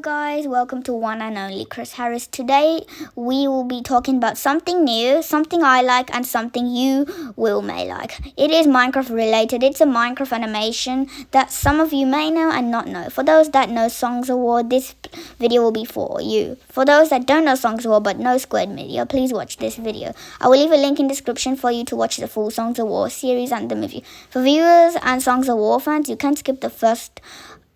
guys, welcome to One and Only Chris Harris. Today we will be talking about something new, something I like and something you may like. It is Minecraft related. It's a Minecraft animation that some of you may know and not know. For those that know Songs of War, this video will be for you. For those that don't know Songs of War but know Squid Media, please watch this video. I will leave a link in the description for you to watch the full Songs of War series and the movie. For viewers and Songs of War fans, you can skip the first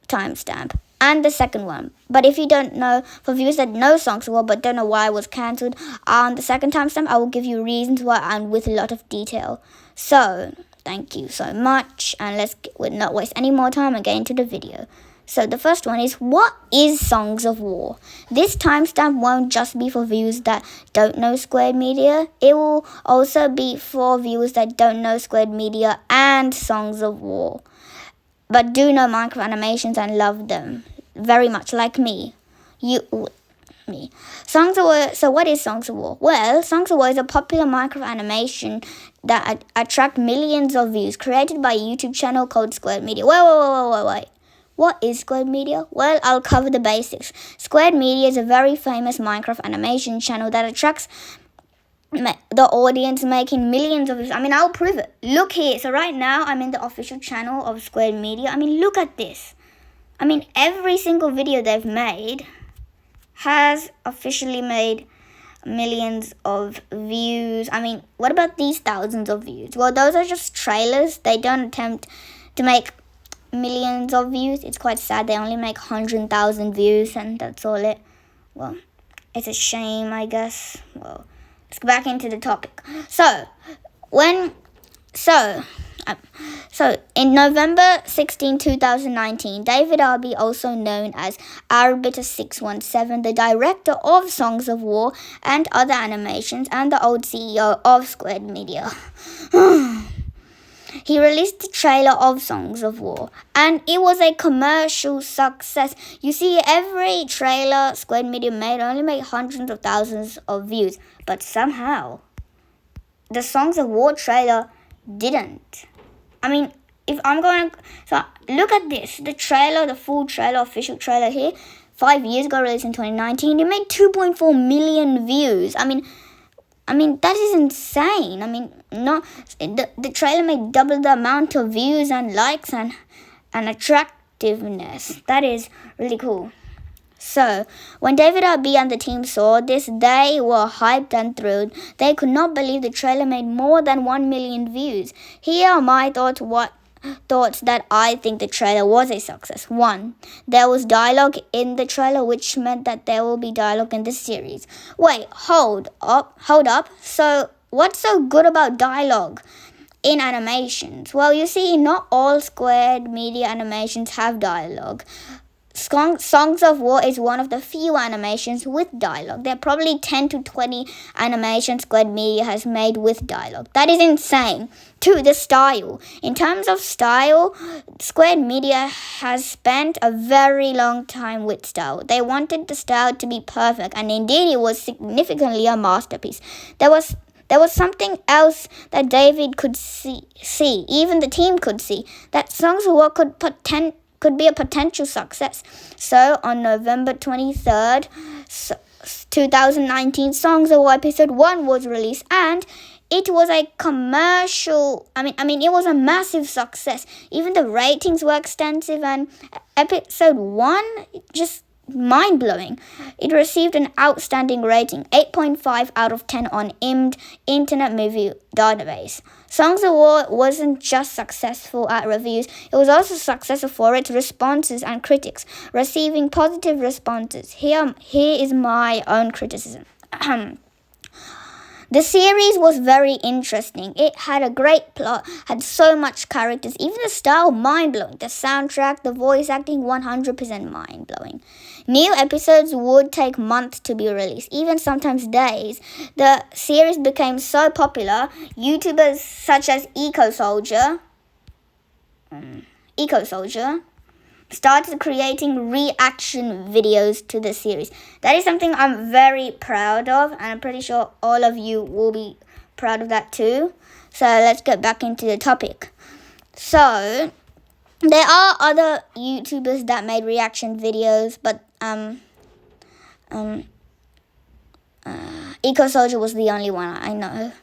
timestamp and the second one. But if you don't know, for viewers that know Songs of War but don't know why it was cancelled, on the second timestamp I will give you reasons why and with a lot of detail. So thank you so much, and let's not waste any more time and get into the video. So the first one is, what is Songs of War? This timestamp won't just be for viewers that don't know Squid Media. It will also be for viewers that don't know Squid Media and Songs of War, but do know Minecraft animations and love them very much, like me. Songs of War. So what is Songs of War? Well, Songs of War is a popular Minecraft animation that attract millions of views, created by a YouTube channel called Squid Media. Wait. What is Squid Media? Well, I'll cover the basics. Squid Media is a very famous Minecraft animation channel that attracts the audience, making millions of views. I'll prove it. Look here. So right now I'm in the official channel of Squid Media. Look at this. Every single video they've made has officially made millions of views. What about these thousands of views? Well, those are just trailers. They don't attempt to make millions of views. It's quite sad. They only make 100,000 views, and that's all it. Well, it's a shame, I guess. Well, let's go back into the topic. So in November 16, 2019, David Arby, also known as Arbiter617, the director of Songs of War and other animations and the old CEO of Squid Media, he released the trailer of Songs of War, and it was a commercial success. You see, every trailer Squid Media made only made hundreds of thousands of views, but somehow the Songs of War trailer didn't. So look at this. The trailer, the full trailer, official trailer here, 5 years ago, released in 2019, it made 2.4 million views. That is insane. The trailer made double the amount of views and likes and attractiveness. That is really cool. So, when David Arby and the team saw this, they were hyped and thrilled. They could not believe the trailer made more than 1 million views. Here are my thoughts that I think the trailer was a success. 1. There was dialogue in the trailer, which meant that there will be dialogue in the series. Wait, hold up. So, what's so good about dialogue in animations? Well, you see, not all Squid Media animations have dialogue. Songs of War is one of the few animations with dialogue. There are probably 10 to 20 animations Squid Media has made with dialogue. That is insane. 2. The style. In terms of style, Squid Media has spent a very long time with style. They wanted the style to be perfect, and indeed it was significantly a masterpiece. There was something else that David could see, even the team could see, that Songs of War could be a potential success. So on November 23rd, 2019, Songs of War Episode 1 was released, and it was a commercial, it was a massive success. Even the ratings were extensive, and Episode 1, just mind-blowing. It received an outstanding rating, 8.5 out of 10 on IMDb, Internet Movie Database. Songs of War wasn't just successful at reviews, it was also successful for its responses and critics, receiving positive responses. Here is my own criticism. The series was very interesting. It had a great plot, had so much characters, even the style, mind-blowing. The soundtrack, the voice acting, 100% mind-blowing. New episodes would take months to be released, even sometimes days. The series became so popular, YouTubers such as EcoSoldier started creating reaction videos to the series. That is something I'm very proud of, and I'm pretty sure all of you will be proud of that too. So let's get back into the topic. So there are other YouTubers that made reaction videos, but Eco Soldier was the only one I know.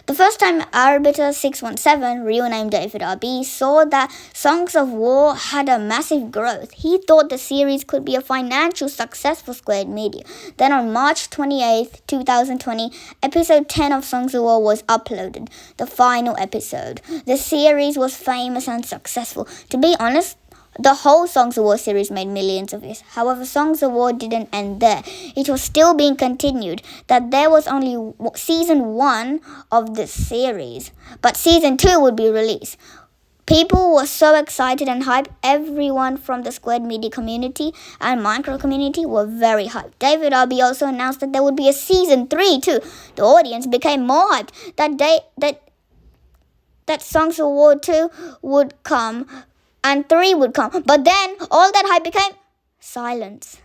The first time Arbiter617, real name David RB, saw that Songs of War had a massive growth, he thought the series could be a financial success for Squared Media. Then on March 28, 2020, episode 10 of Songs of War was uploaded, the final episode. The series was famous and successful. To be honest, the whole Songs of War series made millions of views. However, Songs of War didn't end there. It was still being continued. That there was only season 1 of the series, but season 2 would be released. People were so excited and hyped. Everyone from the Squared Media community and Minecraft community were very hyped. David RB also announced that there would be a season 3 too. The audience became more hyped that Songs of War 2 would come and 3 would come. But then all that hype became silence.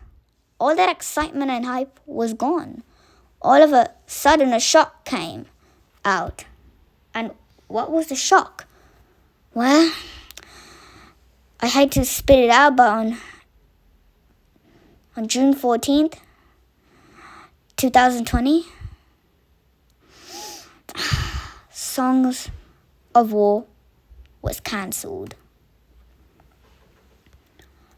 All that excitement and hype was gone. All of a sudden a shock came out. And what was the shock? Well, I hate to spit it out, but on June 14th, 2020, Songs of War was cancelled.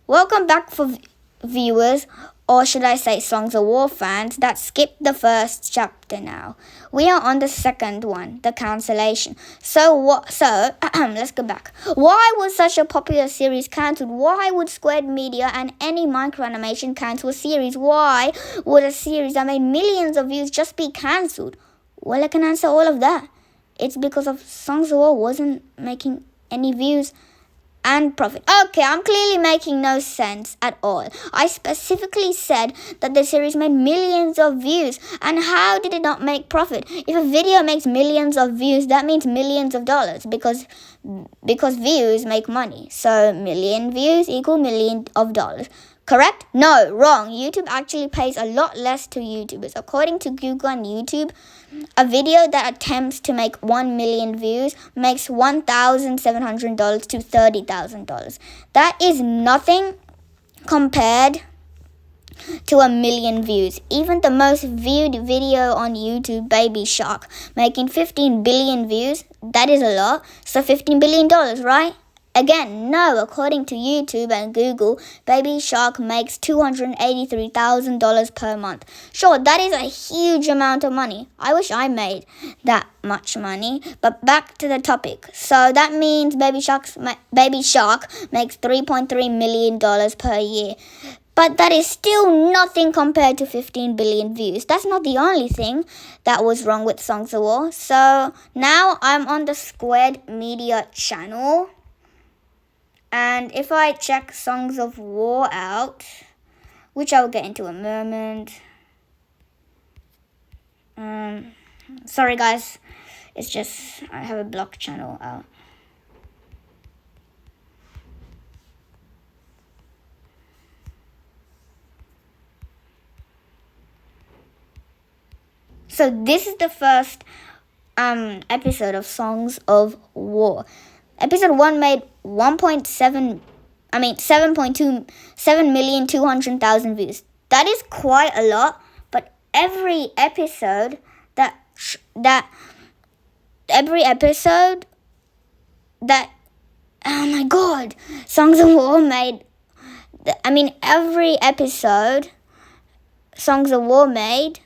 Welcome back for viewers, or should I say Songs of War fans, that skipped the first chapter now. We are on the second one, the Cancellation. So let's go back. Why was such a popular series cancelled? Why would Squared Media and any microanimation cancel a series? Why would a series that made millions of views just be cancelled? Well, I can answer all of that. It's because of Songs of War wasn't making any views and profit. Okay, I'm clearly making no sense at all. I specifically said that the series made millions of views. And how did it not make profit? If a video makes millions of views, that means millions of dollars because views make money. So million views equal million of dollars. Correct? No, wrong. YouTube actually pays a lot less to YouTubers. According to Google and YouTube, a video that attempts to make 1 million views makes $1,700 to $30,000. That is nothing compared to 1 million views. Even the most viewed video on YouTube, Baby Shark, making 15 billion views, that is a lot. So $15 billion, right? Again, no, according to YouTube and Google, Baby Shark makes $283,000 per month. Sure, that is a huge amount of money. I wish I made that much money. But back to the topic. So that means Baby Shark makes $3.3 million per year. But that is still nothing compared to 15 billion views. That's not the only thing that was wrong with Songs of War. So now I'm on the Squared Media channel. And if I check Songs of War out, which I'll get into in a moment. Sorry guys, it's just I have a block channel out. So this is the first episode of Songs of War. Episode 1 made 7,200,000 views. That is quite a lot, but every episode oh my god, Songs of War every episode Songs of War made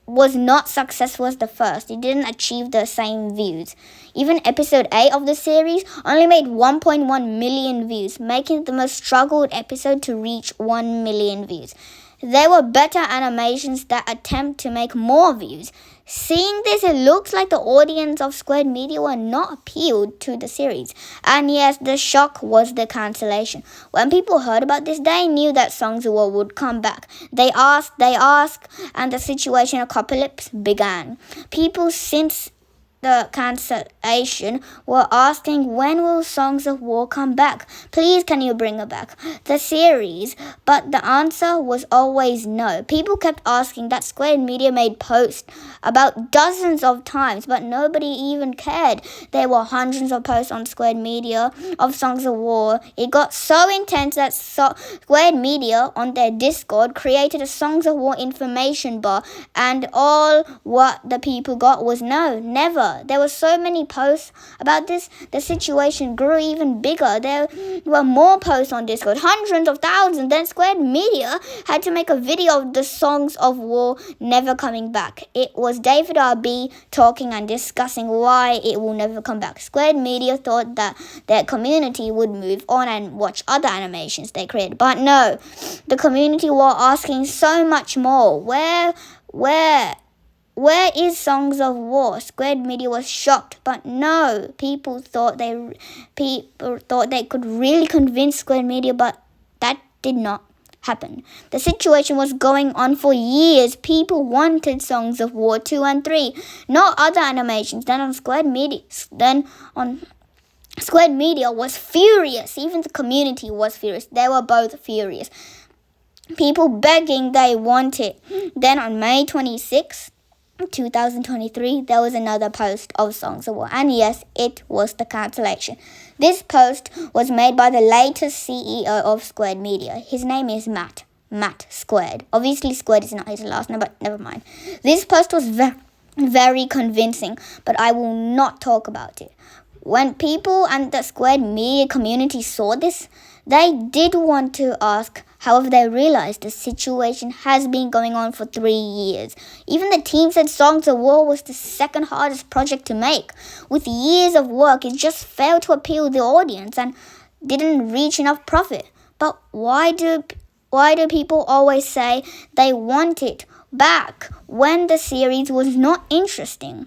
was not successful as the first. It didn't achieve the same views. Even episode 8 of the series only made 1.1 million views, making it the most struggled episode to reach 1 million views. There were better animations that attempt to make more views. Seeing this, it looks like the audience of Squared Media were not appealed to the series. And yes, the shock was the cancellation. When people heard about this, they knew that Songs of War would come back. They asked, and the situation apocalypse began. People since the Cancellation were asking, when will Songs of War come back? Please, can you bring it back, the series? But the answer was always no. People kept asking. That Square Media made posts about dozens of times, but nobody even cared. There were hundreds of posts on Square Media of Songs of War. It got so intense that Square Media on their Discord created a Songs of War information bar, and all what the people got was no, never. There were so many posts about this, the situation grew even bigger. There were more posts on Discord, hundreds of thousands. Then Square Media had to make a video of the Songs of War never coming back. It was David R.B. talking and discussing why it will never come back. Square Media thought that their community would move on and watch other animations they created, but no, the community were asking so much more. Where is Songs of War? Square Media was shocked, but no, people thought they could really convince Square Media, but that did not happen. The situation was going on for years. People wanted Songs of War 2 and 3, not other animations. Then Square Media was furious. Even the community was furious. They were both furious. People begging they want it. Then on May 26th, 2023, there was another post of Songs of War, and yes, it was the Cancellation. This post was made by the latest CEO of Squared Media. His name is Matt Squared. Obviously, Squared is not his last name, but never mind. This post was very convincing, but I will not talk about it. When people and the Squared Media community saw this, they did want to ask. However, they realized the situation has been going on for 3 years. Even the team said Songs of War was the second hardest project to make. With years of work, it just failed to appeal the audience and didn't reach enough profit. But why do people always say they want it back when the series was not interesting?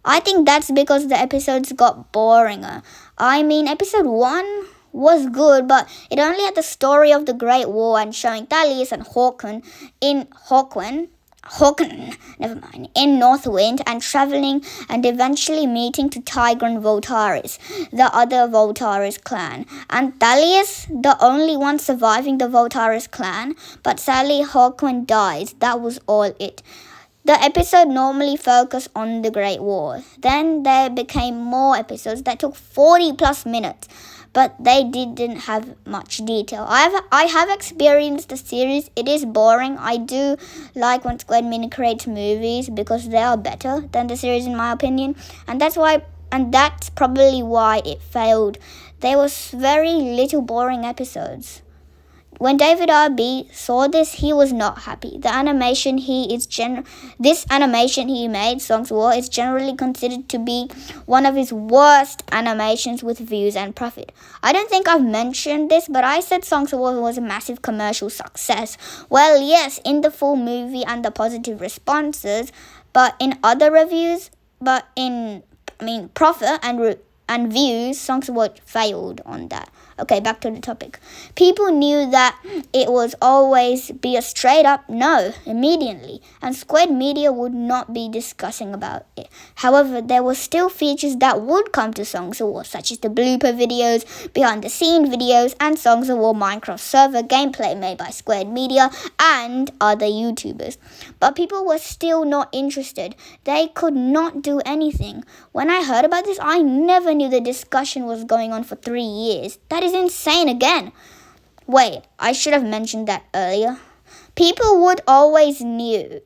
I think that's because the episodes got boringer. I mean, episode 1 was good, but it only had the story of the Great War and showing Thalias and Hawken in Northwind and traveling and eventually meeting to Tigran Voltaris, the other Voltaris clan. And Thalias, the only one surviving the Voltaris clan, but sadly Hawken dies. That was all it. The episode normally focused on the Great War. Then there became more episodes that took 40 plus minutes, but they didn't have much detail. I have experienced the series. It is boring. I do like when Square Media creates movies because they are better than the series in my opinion, and that's probably why it failed. There was very little boring episodes. When David R.B. saw this, he was not happy. This animation he made, Songs of War, is generally considered to be one of his worst animations with views and profit. I don't think I've mentioned this, but I said Songs of War was a massive commercial success. Well, yes, in the full movie and the positive responses, but in other reviews, profit and views, Songs of War failed on that. Okay, back to the topic. People knew that it was always be a straight up no immediately, and Squared Media would not be discussing about it. However, there were still features that would come to Songs of War, such as the blooper videos, behind the scene videos, and Songs of War Minecraft server gameplay made by Squared Media and other YouTubers. But people were still not interested. They could not do anything. When I heard about this, I never knew the discussion was going on for 3 years. That is insane again. Wait, I should have mentioned that earlier. People would always know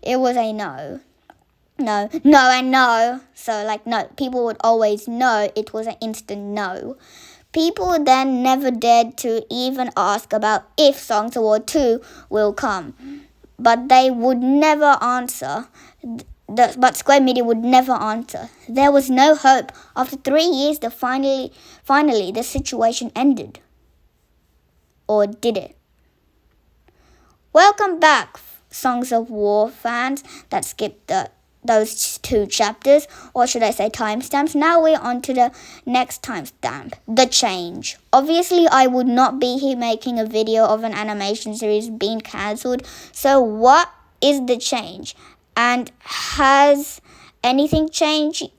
it was a no. No, and no. So no, people would always know it was an instant no. People then never dared to even ask about if Songs of War 2 will come. But they would never answer. But Square Media would never answer. There was no hope. After 3 years, finally, the situation ended. Or did it? Welcome back, Songs of War fans that skipped those 2 chapters, or should I say timestamps. Now we're on to the next timestamp, the change. Obviously, I would not be here making a video of an animation series being cancelled. So what is the change? And has anything changed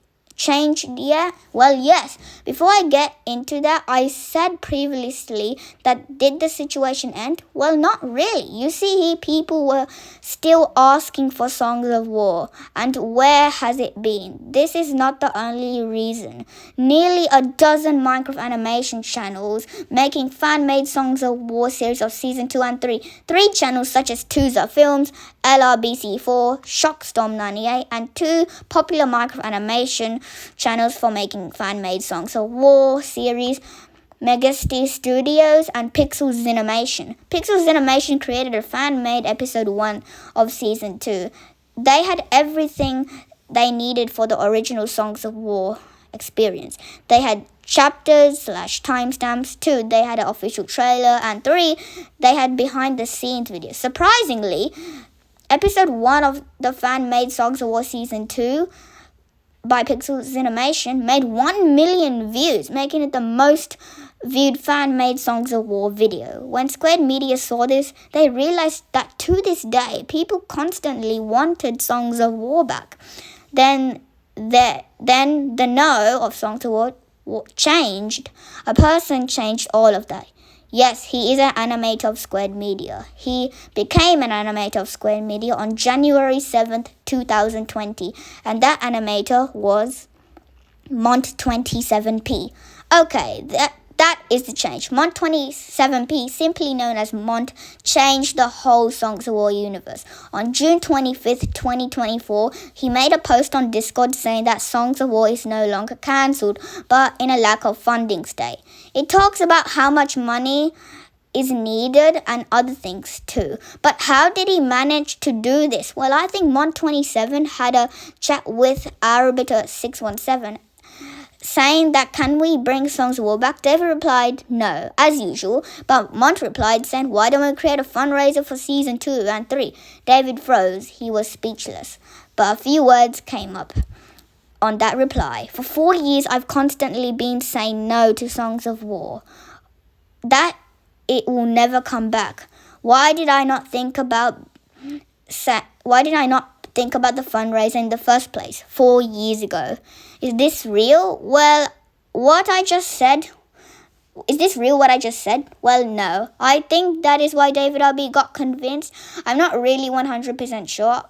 yet? Well, yes. Before I get into that, I said previously that did the situation end? Well, not really. You see, people were still asking for Songs of War, and where has it been? This is not the only reason. Nearly a dozen Minecraft animation channels making fan-made Songs of War series of Season 2 and 3. 3 channels such as Tuza Films, LRBC4, Shockstorm98, and 2 popular Minecraft animation channels for making fan-made Songs of War series, Megasty Studios and Pixels Animation. Pixels Animation created a fan-made episode 1 of season 2. They had everything they needed for the original Songs of War experience. They had chapters / timestamps. 2, they had an official trailer, and 3, they had behind the scenes videos. Surprisingly, episode 1 of the fan-made Songs of War season 2 by Pixels Animation made 1 million views, making it the most viewed fan-made Songs of War video. When Squared Media saw this, they realized that to this day, people constantly wanted Songs of War back. Then the no of Songs of War changed. A person changed all of that. Yes, he is an animator of Squared Media. He became an animator of Squared Media on January 7th, 2020. And that animator was Mont27p. Okay, that is the change. Mont27p, simply known as Mont, changed the whole Songs of War universe. On June 25th, 2024, he made a post on Discord saying that Songs of War is no longer cancelled, but in a lack of funding state. It talks about how much money is needed and other things too. But how did he manage to do this? Well, I think Mont27 had a chat with Arbiter617 saying that can we bring Songs of War back? David replied no, as usual, but Mont replied saying why don't we create a fundraiser for season 2 and 3? David froze, he was speechless, but a few words came up on that reply. For 4 years I've constantly been saying no to Songs of War, that it will never come back. Why did I not think about the fundraiser in the first place 4 years ago? Is this real? Well, what I just said? Is this real what I just said? Well, no. I think that is why David RB got convinced. I'm not really 100% sure.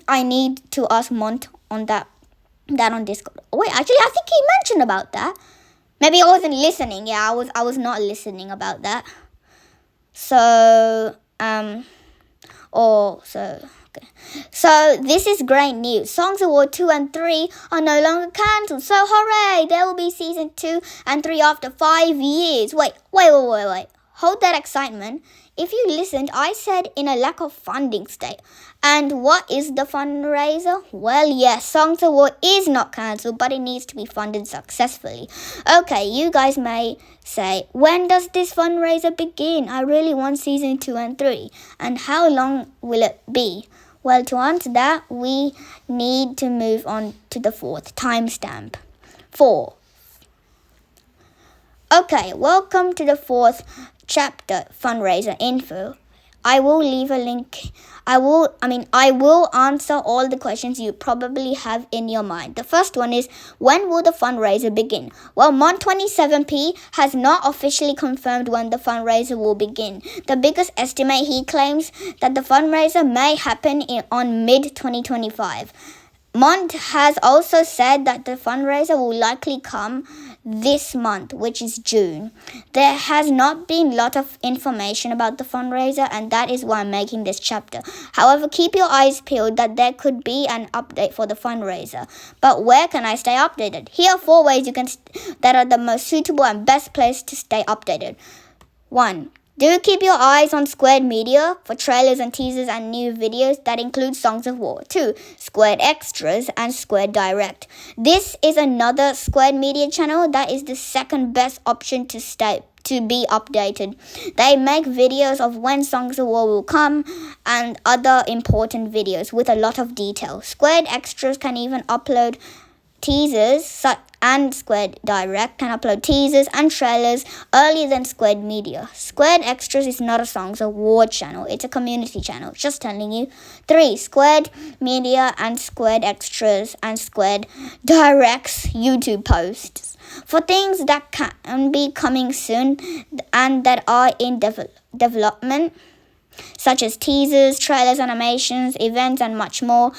I need to ask Mont on that on Discord. Oh, wait, actually, I think he mentioned about that. Maybe I wasn't listening. Yeah, I was not listening about that. So this is great news. Songs of War 2 and 3 are no longer cancelled. So hooray! There will be season 2 and 3 after 5 years. Wait. Hold that excitement. If you listened, I said in a lack of funding state. And what is the fundraiser? Well, yes, Songs of War is not cancelled, but it needs to be funded successfully. Okay, you guys may say, when does this fundraiser begin? I really want season 2 and 3. And how long will it be? Well, to answer that, we need to move on to the 4th timestamp. 4. Okay, welcome to the 4th chapter, Fundraiser Info. I will leave a link. I will answer all the questions you probably have in your mind. The first one is, when will the fundraiser begin? Well, Mont27p has not officially confirmed when the fundraiser will begin. The biggest estimate, he claims that the fundraiser may happen on mid-2025. Mont has also said that the fundraiser will likely come this month, which is June. There has not been a lot of information about the fundraiser, and that is why I'm making this chapter. However, keep your eyes peeled that there could be an update for the fundraiser. But where can I stay updated? Here are 4 ways that are the most suitable and best place to stay updated. 1. Do keep your eyes on Squared Media for trailers and teasers and new videos that include Songs of War. 2. Squared Extras and Squared Direct. This is another Squared Media channel that is the second best option to be updated. They make videos of when Songs of War will come and other important videos with a lot of detail. Squared Extras can even upload teasers and Squared Direct can upload teasers and trailers earlier than Squared Media. Squared Extras is not a Songs Award channel. It's a community channel. Just telling you. 3. Squared Media and Squared Extras and Squared Direct's YouTube posts. For things that can be coming soon and that are in development, such as teasers, trailers, animations, events, and much more.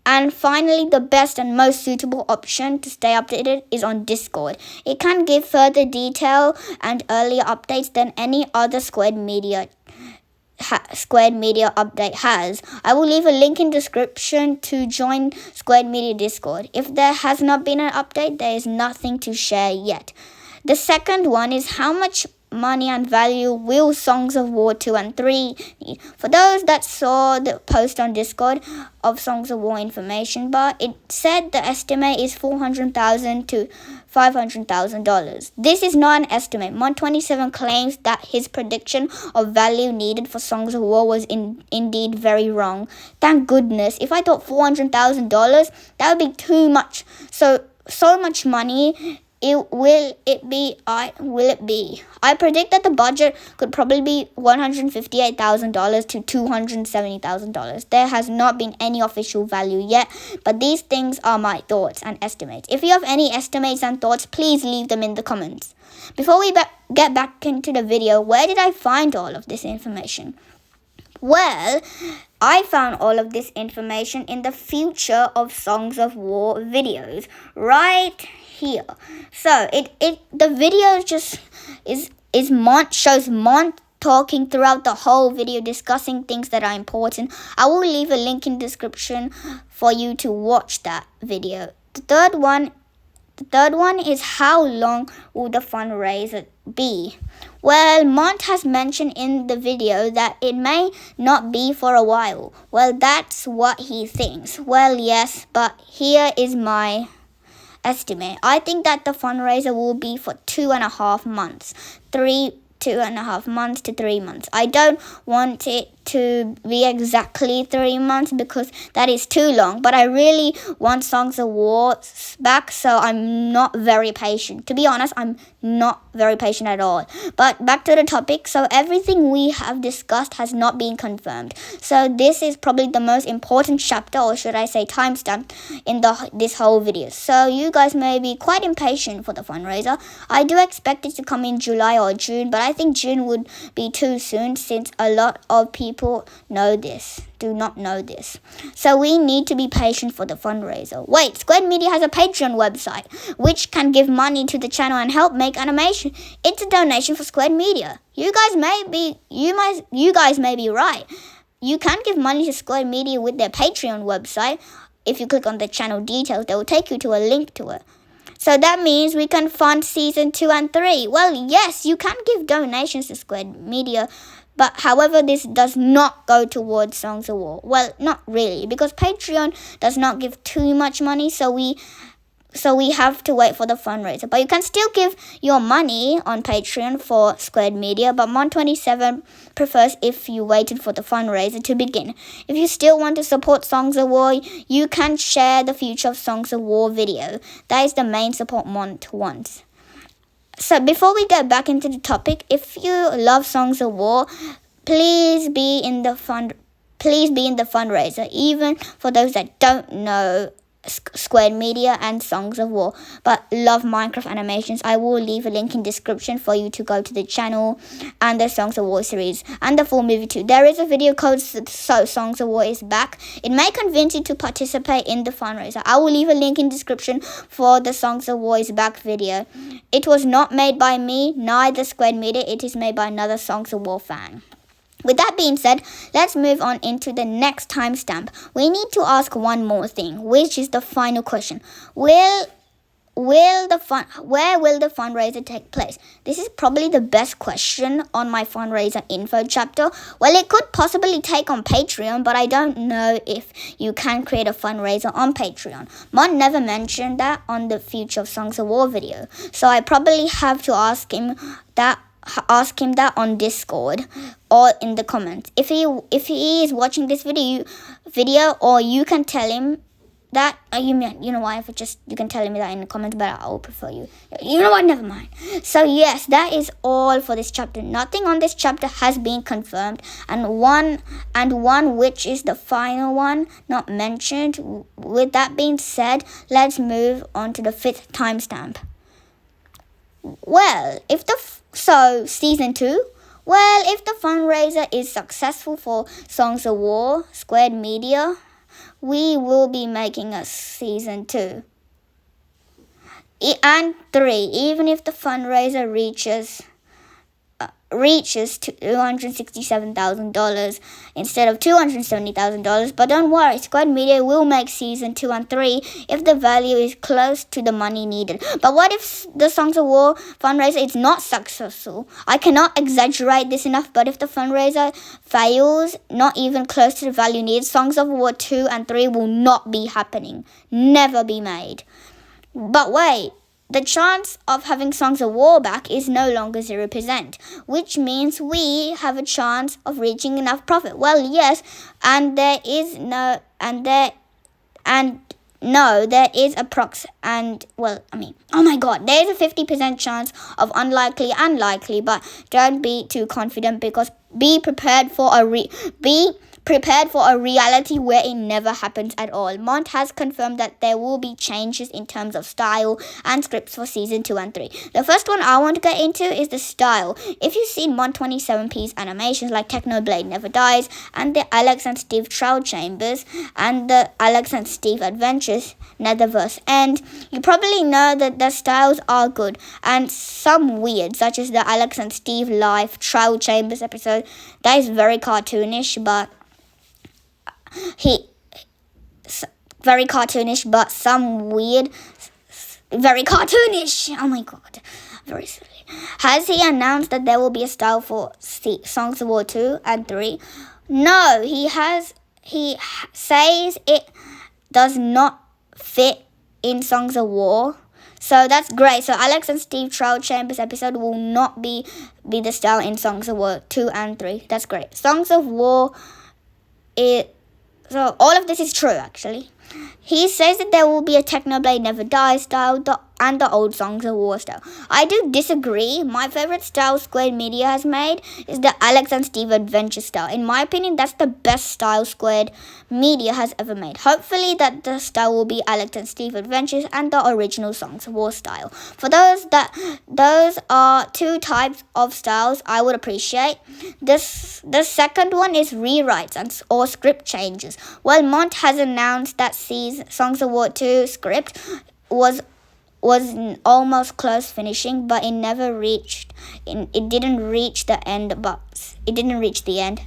And finally, the best and most suitable option to stay updated is on Discord. It can give further detail and earlier updates than any other Squared Media update has. I will leave a link in description to join Squared Media Discord. If there has not been an update, there is nothing to share yet. The second one is how much money and value will Songs of War 2 and 3 need. For those that saw the post on Discord of Songs of War information bar, it said the estimate is $400,000 to $500,000. This is not an estimate. Mon27 claims that his prediction of value needed for Songs of War was indeed very wrong. Thank goodness. If I thought $400,000, that would be too much. So much money. Will it be? I predict that the budget could probably be $158,000 to $270,000. There has not been any official value yet, but these things are my thoughts and estimates. If you have any estimates and thoughts, please leave them in the comments. Before we get back into the video, where did I find all of this information? Well, I found all of this information in the Future of Songs of War videos right here. So the video just shows Mont talking throughout the whole video, discussing things that are important. I will leave a link in the description for you to watch that video. The third one is how long will the fundraiser be? Well, Mont has mentioned in the video that it may not be for a while. Well, that's what he thinks. Well, yes, but here is my estimate. I think that the fundraiser will be for 2.5 months. 2.5 months to 3 months. I don't want it to be exactly 3 months because that is too long, but I really want Songs of War back, so I'm not very patient. To be honest, I'm not very patient at all. But back to the topic. So everything we have discussed has not been confirmed. So this is probably the most important chapter, or should I say timestamp, in this whole video. So you guys may be quite impatient for the fundraiser. I do expect it to come in July or June, but I think June would be too soon since a lot of people do not know this. So we need to be patient for the fundraiser. Wait, Squared Media has a Patreon website which can give money to the channel and help make animation. It's a donation for Squared Media. You guys may be right. You can give money to Squared Media with their Patreon website. If you click on the channel details, they will take you to a link to it. So that means we can fund season 2 and 3. Well, yes, you can give donations to Squared Media, but however, this does not go towards Songs of War. Well, not really, because Patreon does not give too much money, so we have to wait for the fundraiser. But you can still give your money on Patreon for Squared Media, but Mon27 prefers if you waited for the fundraiser to begin. If you still want to support Songs of War, you can share the Future of Songs of War video. That is the main support Mont wants. So before we get back into the topic, if you love Songs of War, please be in the fundraiser. Even for those that don't know Squared Media and Songs of War but love Minecraft animations, I will leave a link in description for you to go to the channel and the Songs of War series and the full movie too. There is a video called So Songs of War is Back. It may convince you to participate in the fundraiser. I will leave a link in description for the Songs of War is Back video. It was not made by me, neither Squared Media. It is made by another Songs of War fan. With that being said, let's move on into the next timestamp. We need to ask one more thing, which is the final question. Where will the fundraiser take place? This is probably the best question on my Fundraiser Info chapter. Well, it could possibly take on Patreon, but I don't know if you can create a fundraiser on Patreon. Mon never mentioned that on the Future of Songs of War video, so I probably have to ask him that on Discord or in the comments. If he is watching this video, or you can tell him that you know what, if you can tell me that in the comments, but I will prefer you know what, never mind. So yes, that is all for this chapter. Nothing on this chapter has been confirmed, and one which is the final one not mentioned. With that being said, let's move on to the 5th timestamp. Well, season 2. Well, if the fundraiser is successful for Songs of War, Squared Media, we will be making a season 2. And 3, even if the fundraiser reaches $267,000 instead of $270,000. But don't worry, Squad Media will make season 2 and 3 if the value is close to the money needed. But what if the Songs of War fundraiser is not successful? I cannot exaggerate this enough, but if the fundraiser fails, not even close to the value needed, Songs of War 2 and 3 will not be happening. Never be made. But wait, the chance of having Songs of War back is no longer 0%, which means we have a chance of reaching enough profit. Well, yes, there is a oh my god, there is a 50% chance of unlikely and likely, but don't be too confident, because be prepared for a reality where it never happens at all. Mont has confirmed that there will be changes in terms of style and scripts for season 2 and 3. The first one I want to get into is the style. If you've seen Mont 27p's animations like Technoblade Never Dies and the Alex and Steve Trial Chambers and the Alex and Steve Adventures Netherverse End, you probably know that the styles are good and some weird, such as the Alex and Steve Live Trial Chambers episode. That is very cartoonish, but some weird, very cartoonish. Oh my god, very silly. Has he announced that there will be a style for Songs of War 2 and 3? No, he says it does not fit in Songs of War. So that's great. So Alex and Steve Trial Chambers episode will not be the style in Songs of War 2 and 3. That's great. Songs of War So all of this is true, actually. He says that there will be a Technoblade Never Dies style and the old Songs of War style. I do disagree. My favorite style Squared Media has made is the Alex and Steve Adventure style. In my opinion, that's the best style Squared Media has ever made. Hopefully that the style will be Alex and Steve Adventures and the original Songs of War style. For those are 2 types of styles I would appreciate. The second one is rewrites or script changes. Well, Mont has announced that Songs of War 2 script was almost close finishing, but it didn't reach the end,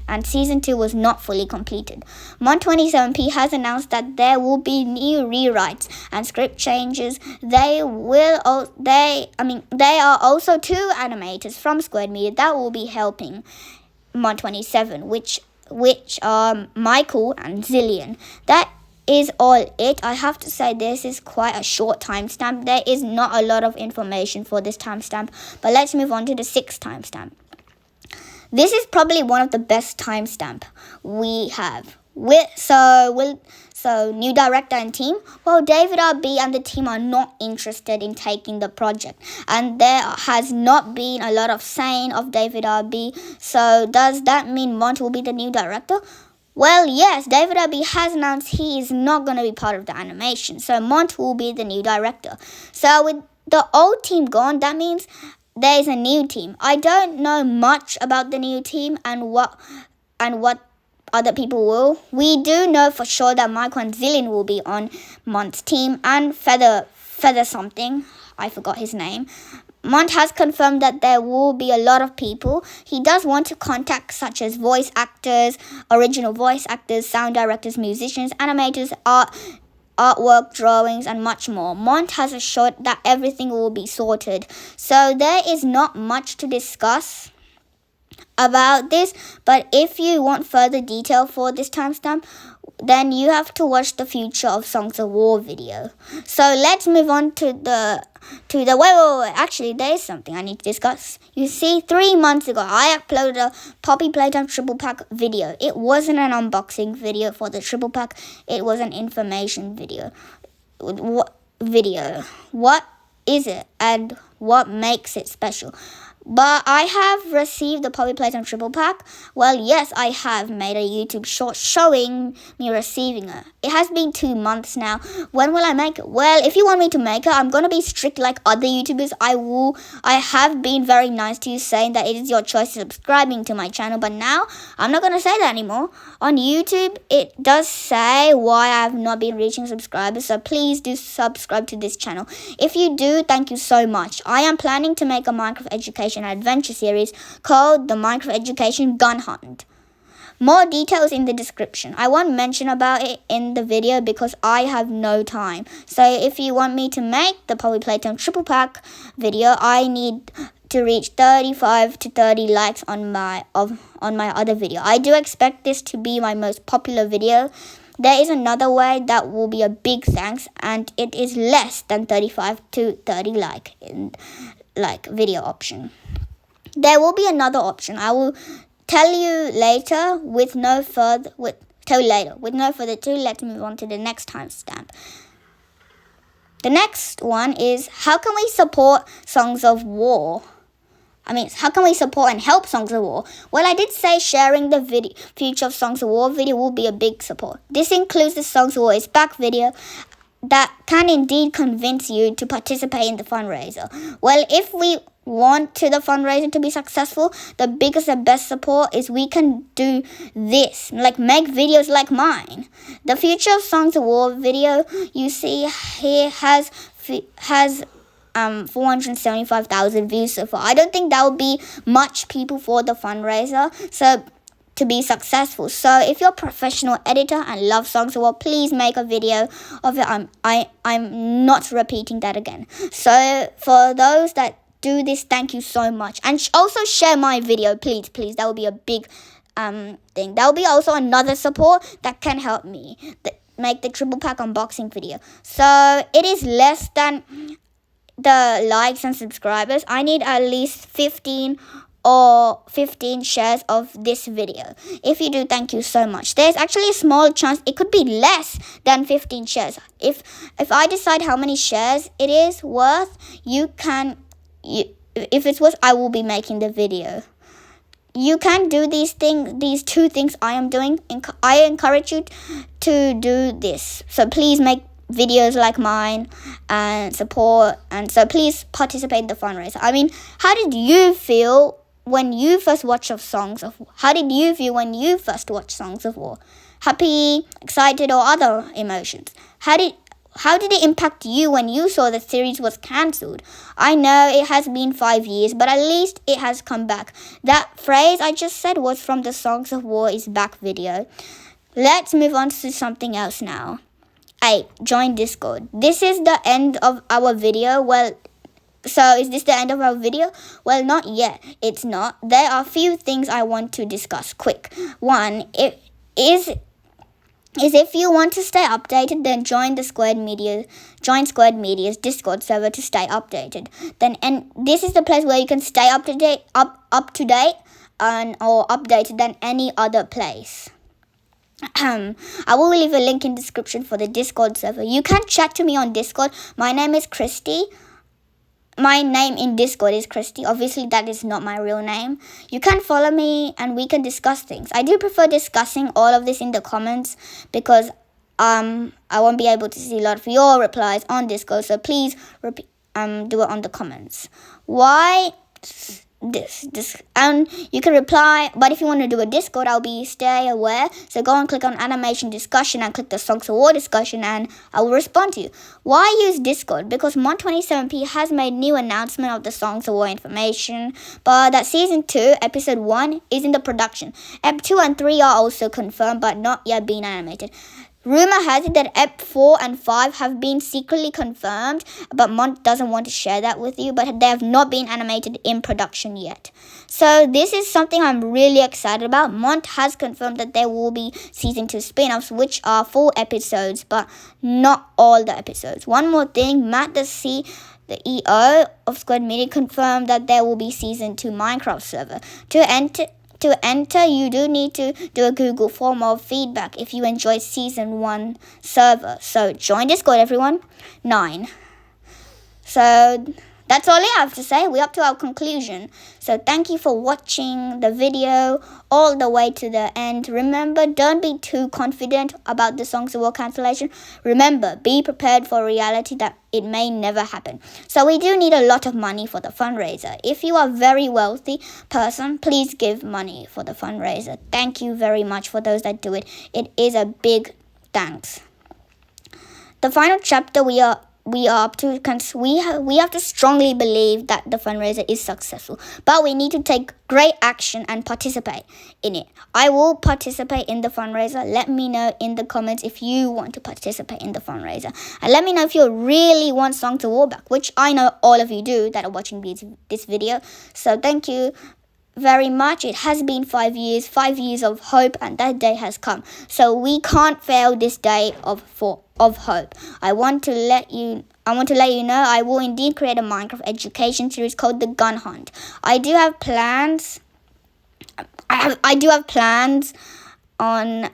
and season 2 was not fully completed. Mon27p has announced that there will be new rewrites and script changes. They are also 2 animators from Squared Media that will be helping Mon27, which are Michael and Zillion. That is all it. I have to say this is quite a short timestamp. There is not a lot of information for this timestamp, but let's move on to the 6th timestamp. This is probably one of the best timestamp we have. So new director and team. Well, David RB and the team are not interested in taking the project, and there has not been a lot of saying of David RB. So does that mean Mont will be the new director? Well, yes, David RB has announced he is not going to be part of the animation, so Mont will be the new director. So with the old team gone, that means there is a new team. I don't know much about the new team and what other people will. We do know for sure that Michael and Zillion will be on Mont's team, and Feather something, I forgot his name. Mont has confirmed that there will be a lot of people he does want to contact, such as voice actors, original voice actors, sound directors, musicians, animators, artwork, drawings, and much more. Mont has assured that everything will be sorted. So there is not much to discuss about this, but if you want further detail for this timestamp, then you have to watch the Future of Songs of War video. So let's move on to the wait. Actually, there is something I need to discuss. You see, 3 months ago, I uploaded a Poppy Playtime Triple Pack video. It wasn't an unboxing video for the Triple Pack. It was an information video. What is it, and what makes it special? But I have received the Poppy Playtime Triple Pack. Well, yes, I have made a YouTube short showing me receiving it. It has been 2 months now. When will I make it? Well, if you want me to make it, I'm going to be strict like other YouTubers. I have been very nice to you, saying that it is your choice subscribing to my channel. But now, I'm not going to say that anymore. On YouTube, it does say why I have not been reaching subscribers. So please do subscribe to this channel. If you do, thank you so much. I am planning to make a Minecraft education adventure series called the Minecraft Education Gun Hunt. More details in the description. I won't mention about it in the video because I have no time. So if you want me to make the Poppy Playtime Triple Pack video, I need to reach 35 to 30 likes on my other video. I do expect this to be my most popular video. There is another way that will be a big thanks, and it is less than 35 to 30 like video option. There will be another option. I will tell you later. With no further ado, let's move on to the next timestamp. The next one is, how can we support Songs of War? How can we support and help Songs of War? Well, I did say sharing the Future of Songs of War video will be a big support. This includes the Songs of War is Back video that can indeed convince you to participate in the fundraiser. Well, if we want the fundraiser to be successful, the biggest and best support is we can do this, like make videos like mine. The Future of Songs of War video you see here has 475,000 views so far. I don't think that will be much people for the fundraiser to be successful. So if you're a professional editor and love Songs of War, please make a video of it. I'm not repeating that again. So for those that do this, thank you so much. And also share my video, please. That will be a big thing. That will be also another support that can help me make the Triple Pack unboxing video. So it is less than the likes and subscribers. I need at least 15 shares of this video. If you do, thank you so much. There's actually a small chance it could be less than 15 shares. If I decide how many shares it is worth, if it's worth, I will be making the video. You can do these two things I am doing. I encourage you to do this. So please make videos like mine and support, and so please participate in the fundraiser. How did you feel when you first watched Songs of War? How did you feel when you first watched Songs of War? Happy, excited, or other emotions? How did it impact you when you saw the series was cancelled? I know it has been 5 years, but at least it has come back. That phrase I just said was from the Songs of War is Back video. Let's move on to something else now. Join Discord. This is the end of our video. So is this the end of our video? Well, not yet. It's not. There are a few things I want to discuss quick. One, is if you want to stay updated, then join Squared Media's Discord server to stay updated. And this is the place where you can stay up to date or updated than any other place. I will leave a link in the description for the Discord server. You can chat to me on Discord. My name is Christy. My name in Discord is Christy. Obviously, that is not my real name. You can follow me and we can discuss things. I do prefer discussing all of this in the comments because I won't be able to see a lot of your replies on Discord. So please do it on the comments. Why this and you can reply, but if you want to do a Discord, stay aware. So go and click on animation discussion and click the Songs of War discussion and I will respond to you. Why use Discord? Because Mon27p has made new announcement of the Songs of War information, but that season 2 episode 1 is in the production. Ep 2 and 3 are also confirmed but not yet being animated. Rumor has it that Ep 4 and 5 have been secretly confirmed, but Mont doesn't want to share that with you, but they have not been animated in production yet. So this is something I'm really excited about. Mont has confirmed that there will be season 2 spin-offs, which are 4 episodes, but not all the episodes. One more thing, Matt the EO of Squad Media confirmed that there will be season 2 Minecraft server. To enter, you do need to do a Google form of feedback if you enjoyed season 1 server. So join Discord, everyone. 9. So that's all I have to say. We're up to our conclusion. So thank you for watching the video all the way to the end. Remember, don't be too confident about the Songs of War cancellation. Remember, be prepared for reality that it may never happen. So we do need a lot of money for the fundraiser. If you are a very wealthy person, please give money for the fundraiser. Thank you very much for those that do it. It is a big thanks. The final chapter we are up to, we have to strongly believe that the fundraiser is successful, but we need to take great action and participate in it. I will participate in the fundraiser. Let me know in the comments if you want to participate in the fundraiser, and let me know if you really want Songs of War back, which I know all of you do that are watching this video. So thank you very much. It has been 5 years of hope, and that day has come. So we can't fail this day of hope. I want to let you know I will indeed create a Minecraft education series called The Gun Hunt. I do have plans. I do have plans on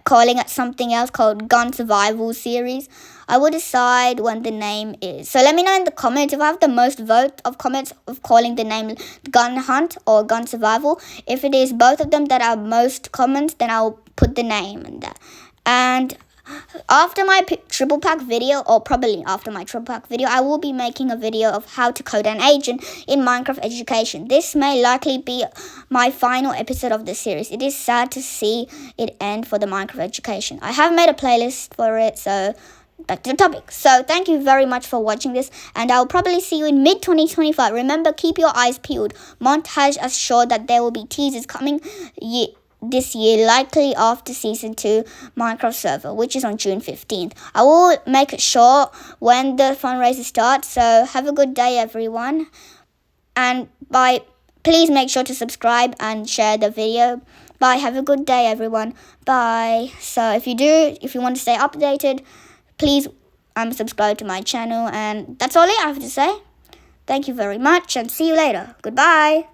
calling it something else called Gun Survival series. I will decide when the name is. So let me know in the comments if I have the most vote of comments of calling the name Gun Hunt or Gun Survival. If it is both of them that are most comments, then I'll put the name in there. And after my triple pack video, or probably after my triple pack video, I will be making a video of how to code an agent in Minecraft Education. This may likely be my final episode of the series. It is sad to see it end for the Minecraft Education. I have made a playlist for it, so back to the topic. So thank you very much for watching this, and I'll probably see you in mid-2025. Remember, keep your eyes peeled. Mont has assured that there will be teasers coming this year, likely after season 2 Minecraft server, which is on June 15th. I will make it sure when the fundraiser starts. So have a good day, everyone, and bye. Please make sure to subscribe and share the video. Bye. Have a good day, everyone. Bye. So if you want to stay updated, please subscribe to my channel, and that's all I have to say. Thank you very much, and see you later. Goodbye.